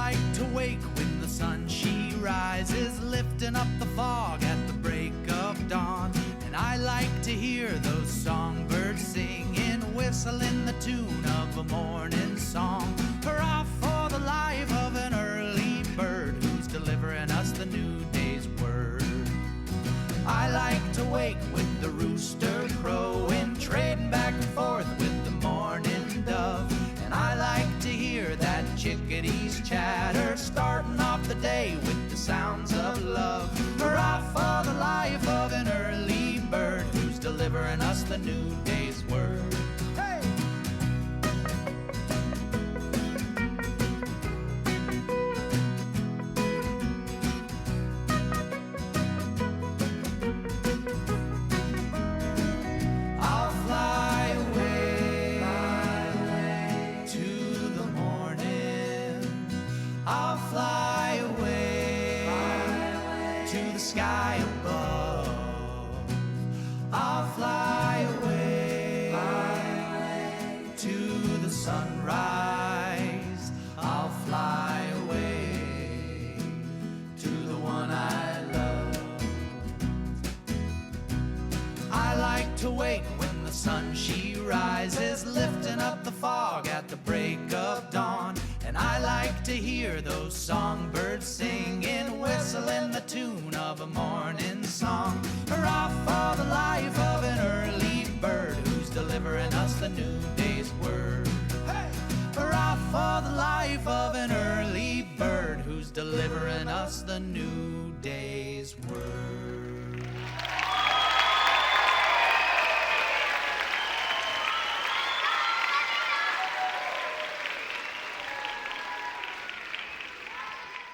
like to wake when the sun she rises, lifting up the fog at the break of dawn. And I like to hear those songbirds singing, whistling the tune of a morning song. Hurrah for the life of an early bird who's delivering us the new day's word. I like to wake with the rooster crowing, trading back and forth with the morning dove. And I like to hear that chickadee's chatter, starting off the day with the sounds of love. Hurrah for the life of an early bird who's delivering us the new day's word. Hey! I'll fly away to the morning. I'll fly away to the sky above. I'll fly away to the sunrise. I'll fly away to the one I love. I like to wake when the sun she rises, lifting up the fog at the break of dawn. And I like to hear those songbirds singing, whistling the tune of a morning song. Hurrah for the life of an early bird who's delivering us the new day's word. Hey! Hurrah for the life of an early bird who's delivering us the new day's word.